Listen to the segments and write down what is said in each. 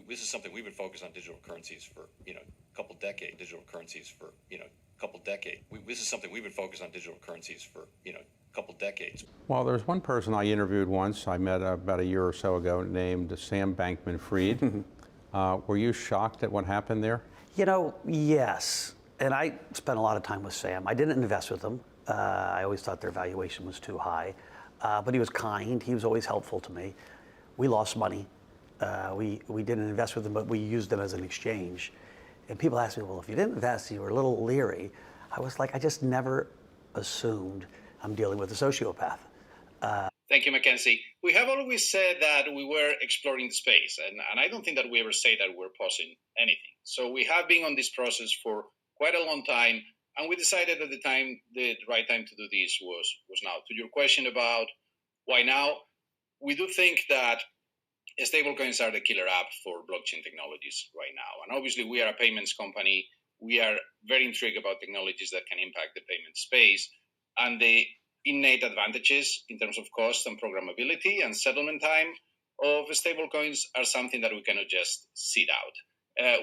This is something we've been focused on digital currencies for, a couple decades. This is something we've been focused on digital currencies for, a couple decades. Well, there's one person I interviewed once, I met about a year or so ago, named Sam Bankman-Fried. Were you shocked at what happened there? Yes. And I spent a lot of time with Sam. I didn't invest with him. I always thought their valuation was too high. But he was kind. He was always helpful to me. We lost money. We didn't invest with him, but we used them as an exchange. And people ask me, well, if you didn't invest, you were a little leery. I was like, I just never assumed I'm dealing with a sociopath. Thank you, Mackenzie. We have always said that we were exploring the space, and I don't think that we ever say that we're pausing anything. So we have been on this process for quite a long time, and we decided at the time the right time to do this was now. To your question about why now, we do think that stablecoins are the killer app for blockchain technologies right now. And obviously, we are a payments company. We are very intrigued about technologies that can impact the payment space, and the innate advantages in terms of cost and programmability and settlement time of stablecoins are something that we cannot just sit out.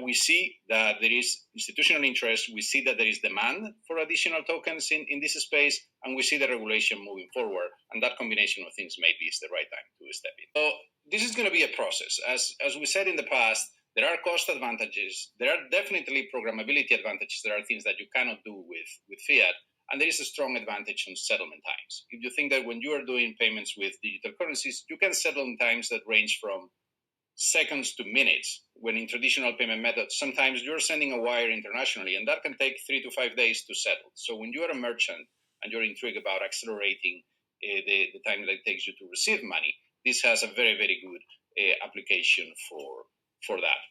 We see that there is institutional interest, we see that there is demand for additional tokens in this space, and we see the regulation moving forward, and that combination of things maybe is the right time to step in. So this is going to be a process. As we said in the past, there are cost advantages, there are definitely programmability advantages, there are things that you cannot do with fiat, and there is a strong advantage on settlement times. If you think that when you are doing payments with digital currencies, you can settle in times that range from seconds to minutes, when in traditional payment methods, sometimes you're sending a wire internationally, and that can take 3 to 5 days to settle. So when you're a merchant and you're intrigued about accelerating the time that it takes you to receive money, this has a very, very good application for that.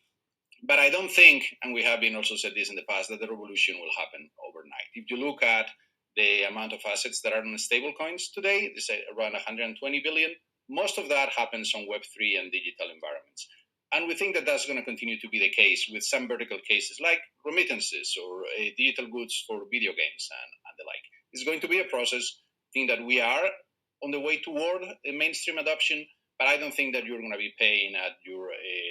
But I don't think, and we have been also said this in the past, that the revolution will happen overnight. If you look at the amount of assets that are on stablecoins today, they say around 120 billion. Most of that happens on Web3 and digital environments. And we think that that's going to continue to be the case with some vertical cases like remittances or digital goods for video games and the like. It's going to be a process. I think that we are on the way toward mainstream adoption, but I don't think that you're going to be paying at your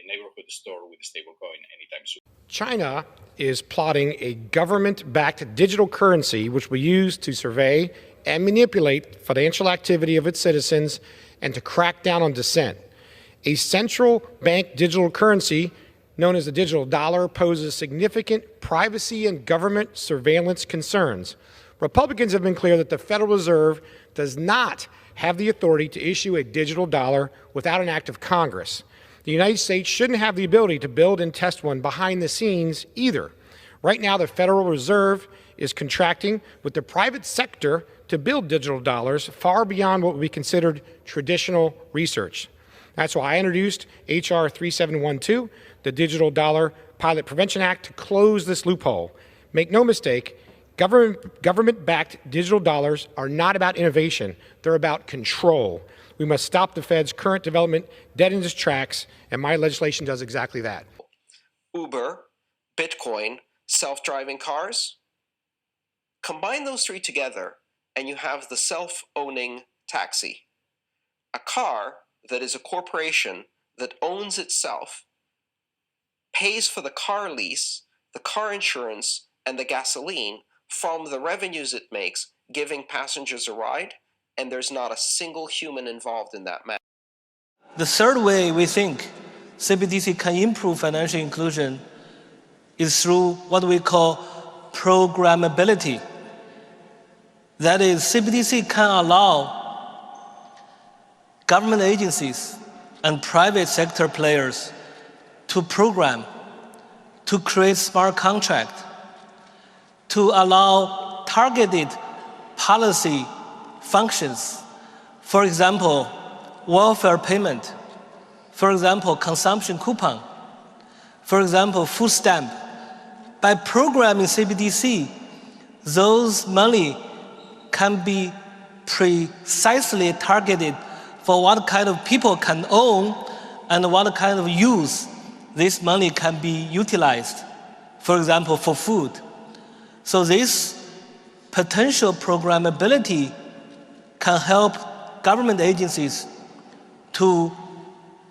neighborhood store with a stablecoin anytime soon. China is plotting a government-backed digital currency which will use to survey and manipulate financial activity of its citizens and to crack down on dissent. A central bank digital currency known as the digital dollar poses significant privacy and government surveillance concerns. Republicans have been clear that the Federal Reserve does not have the authority to issue a digital dollar without an act of Congress. The United States shouldn't have the ability to build and test one behind the scenes either. Right now, the Federal Reserve is contracting with the private sector to build digital dollars far beyond what would be considered traditional research. That's why I introduced H.R. 3712, the Digital Dollar Pilot Prevention Act, to close this loophole. Make no mistake, government-backed digital dollars are not about innovation. They're about control. We must stop the Fed's current development dead in its tracks, and my legislation does exactly that. Uber, Bitcoin, self-driving cars. Combine those three together, and you have the self-owning taxi. A car that is a corporation that owns itself, pays for the car lease, the car insurance, and the gasoline from the revenues it makes, giving passengers a ride, and there's not a single human involved in that matter. The third way we think CBDC can improve financial inclusion is through what we call programmability. That is, CBDC can allow government agencies and private sector players to program, to create smart contracts, to allow targeted policy functions. For example, welfare payment. For example, consumption coupon. For example, food stamp. By programming CBDC, those money can be precisely targeted for what kind of people can own and what kind of use this money can be utilized. For example, for food. So this potential programmability can help government agencies to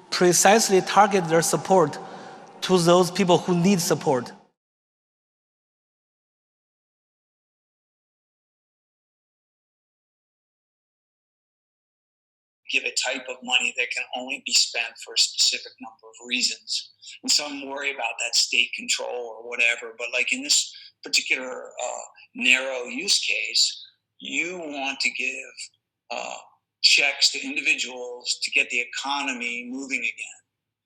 precisely target their support to those people who need support. Give a type of money that can only be spent for a specific number of reasons. And some worry about that state control or whatever, but like in this particular narrow use case, you want to give checks to individuals to get the economy moving again.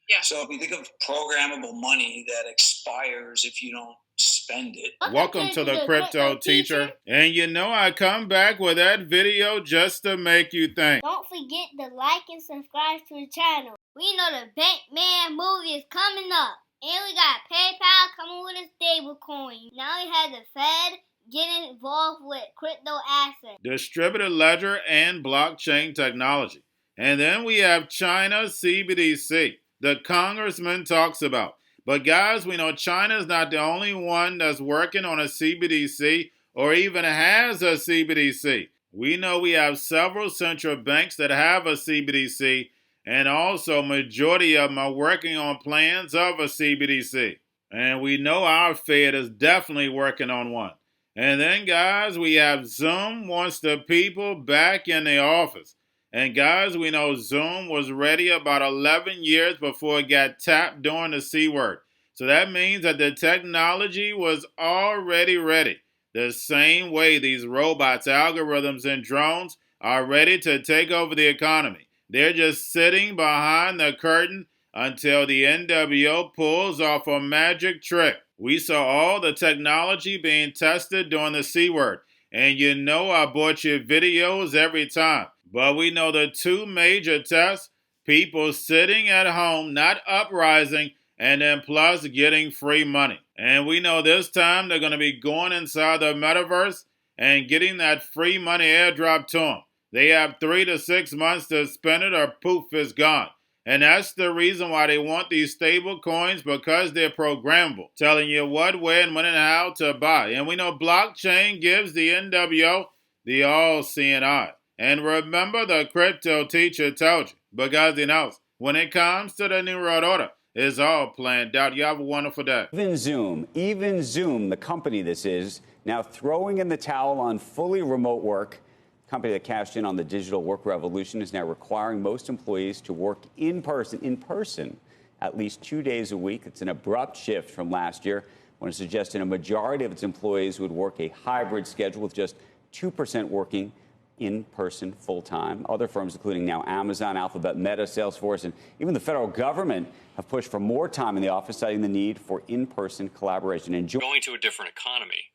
Yeah. So if you think of programmable money that expires if you don't spend it. Welcome to the Crypto Teacher. And you know I come back with that video just to make you think. Don't forget to like and subscribe to the channel. We know the Batman movie is coming up. And we got PayPal coming with a stablecoin. Now we have the Fed getting involved with crypto assets. Distributed ledger and blockchain technology. And then we have China's CBDC. The congressman talks about. But guys, we know China's not the only one that's working on a CBDC or even has a CBDC. We know we have several central banks that have a CBDC, and also majority of them are working on plans of a CBDC. And we know our Fed is definitely working on one. And then guys, we have Zoom wants the people back in the office. And guys, we know Zoom was ready about 11 years before it got tapped during the C word. So that means that the technology was already ready. The same way these robots, algorithms, and drones are ready to take over the economy. They're just sitting behind the curtain until the NWO pulls off a magic trick. We saw all the technology being tested during the C word. And you know I bought you videos every time. But we know the two major tests, people sitting at home, not uprising, and then plus getting free money. And we know this time they're going to be going inside the metaverse and getting that free money airdrop to them. They have 3 to 6 months to spend it or poof, it's gone. And that's the reason why they want these stable coins, because they're programmable, telling you what, where, and when and how to buy. And we know blockchain gives the NWO the all-seeing eye. And remember, the Crypto Teacher told you, because he knows when it comes to the New World Order, it's all planned out. You have a wonderful day. Even Zoom, the company this is, now throwing in the towel on fully remote work. The company that cashed in on the digital work revolution is now requiring most employees to work in person, at least 2 days a week. It's an abrupt shift from last year, when it suggested a majority of its employees would work a hybrid schedule with just 2% working in person full time. Other firms, including now Amazon, Alphabet, Meta, Salesforce, and even the federal government, have pushed for more time in the office, citing the need for in-person collaboration. Going to a different economy,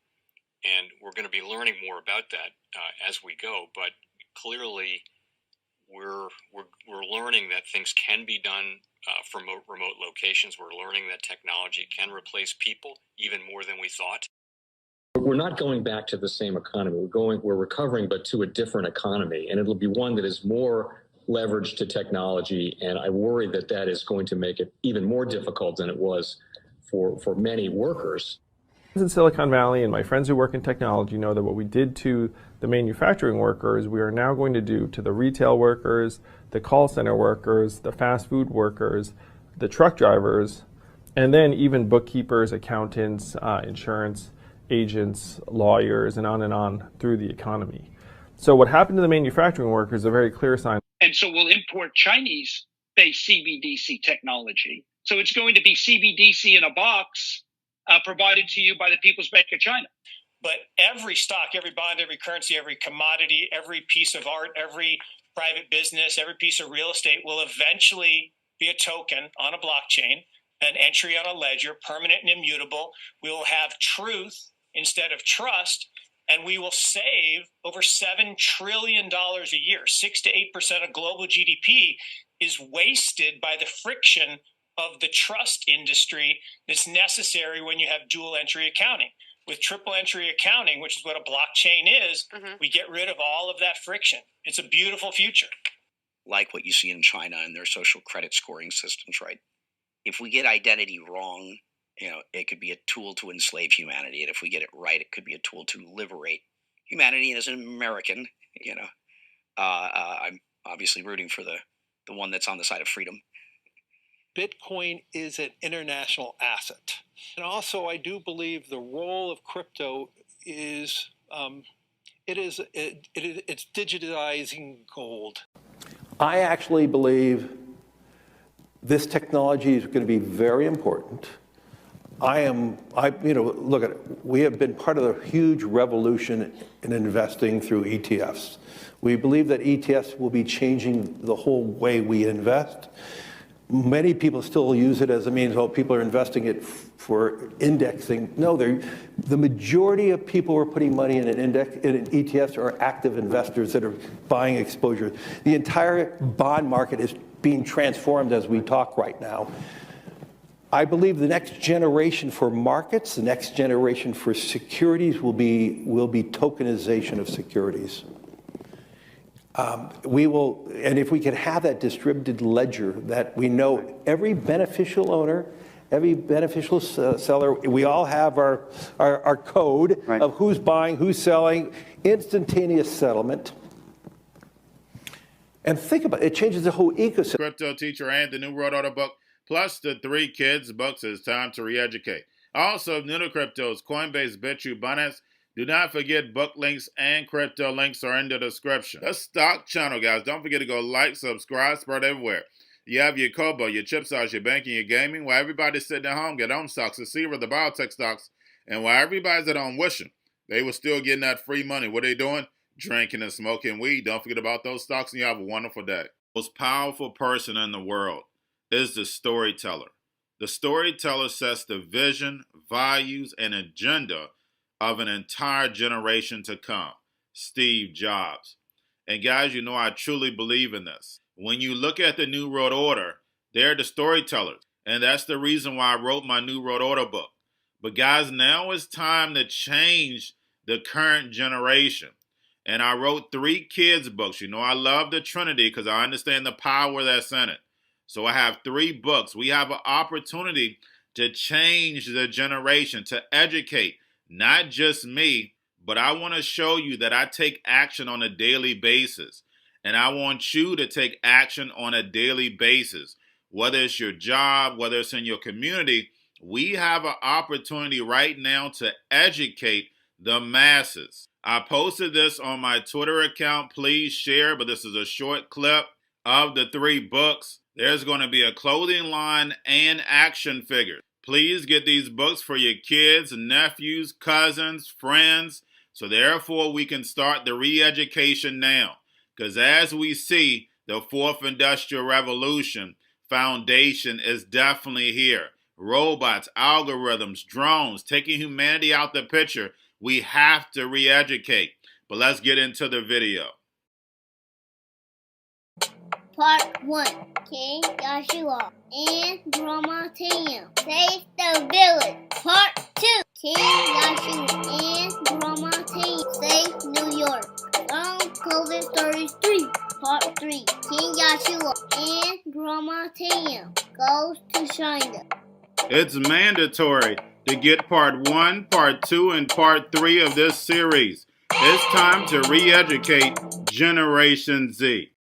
and we're going to be learning more about that as we go. But clearly, we're learning that things can be done from remote locations. We're learning that technology can replace people even more than we thought. We're not going back to the same economy. We're recovering, but to a different economy, and it'll be one that is more leveraged to technology. And I worry that that is going to make it even more difficult than it was for many workers. In Silicon Valley, and my friends who work in technology know that what we did to the manufacturing workers, we are now going to do to the retail workers, the call center workers, the fast food workers, the truck drivers, and then even bookkeepers, accountants, insurance agents, lawyers, and on through the economy. So what happened to the manufacturing workers is a very clear sign. And so we'll import Chinese-based CBDC technology. So it's going to be CBDC in a box provided to you by the People's Bank of China. But every stock, every bond, every currency, every commodity, every piece of art, every private business, every piece of real estate will eventually be a token on a blockchain, an entry on a ledger, permanent and immutable. We will have truth instead of trust, and we will save over $7 trillion a year. 6 to 8% of global GDP is wasted by the friction of the trust industry that's necessary when you have dual entry accounting. With triple entry accounting, which is what a blockchain is, we get rid of all of that friction. It's a beautiful future. Like what you see in China and their social credit scoring systems, right? If we get identity wrong, it could be a tool to enslave humanity. And if we get it right, it could be a tool to liberate humanity. And as an American, I'm obviously rooting for the one that's on the side of freedom. Bitcoin is an international asset. And also, I do believe the role of crypto is it's digitizing gold. I actually believe this technology is going to be very important. Look at it. We have been part of the huge revolution in investing through ETFs. We believe that ETFs will be changing the whole way we invest. Many people still use it as a means, people are investing it for indexing. No, the majority of people who are putting money in in ETFs are active investors that are buying exposure. The entire bond market is being transformed as we talk right now. I believe the next generation for markets, the next generation for securities will be tokenization of securities. And if we can have that distributed ledger that we know every beneficial owner, every beneficial seller, we all have our code of who's buying, who's selling, instantaneous settlement. And think about it, it changes the whole ecosystem. Cryptoteacher and the new World Order book, plus the 3 kids books. It's time to re-educate. Also, new to cryptos, Coinbase, Bitrue, Binance. Do not forget book links and crypto links are in the description. The stock channel, guys. Don't forget to go like, subscribe, spread everywhere. You have your Kobo, your chip stocks, your banking, your gaming. While everybody's sitting at home, get home stocks, the Seaver, the biotech stocks. And while everybody's at home wishing, they were still getting that free money. What are they doing? Drinking and smoking weed. Don't forget about those stocks, and you have a wonderful day. The most powerful person in the world is the storyteller. The storyteller sets the vision, values, and agenda of an entire generation to come. Steve Jobs. And guys, you know I truly believe in this. When you look at the New World Order, they're the storytellers. And that's the reason why I wrote my New World Order book. But guys, now it's time to change the current generation. And I wrote 3 kids books. You know I love the Trinity because I understand the power that's in it. So I have 3 books. We have an opportunity to change the generation, to educate. Not just me, but I want to show you that I take action on a daily basis. And I want you to take action on a daily basis. Whether it's your job, whether it's in your community, we have an opportunity right now to educate the masses. I posted this on my Twitter account. Please share, but this is a short clip of the 3 books. There's going to be a clothing line and action figures. Please get these books for your kids, nephews, cousins, friends, so therefore we can start the re-education now. Because as we see, the 4th Industrial Revolution foundation is definitely here. Robots, algorithms, drones, taking humanity out the picture. We have to re-educate. But let's get into the video. Part 1. King Joshua and Drama Tam save the village. Part 2. King Joshua and Drama Tam save New York. COVID Stories 3. Part 3. King Joshua and Drama Tam goes to China. It's mandatory to get part 1, part 2, and part 3 of this series. It's time to re-educate Generation Z.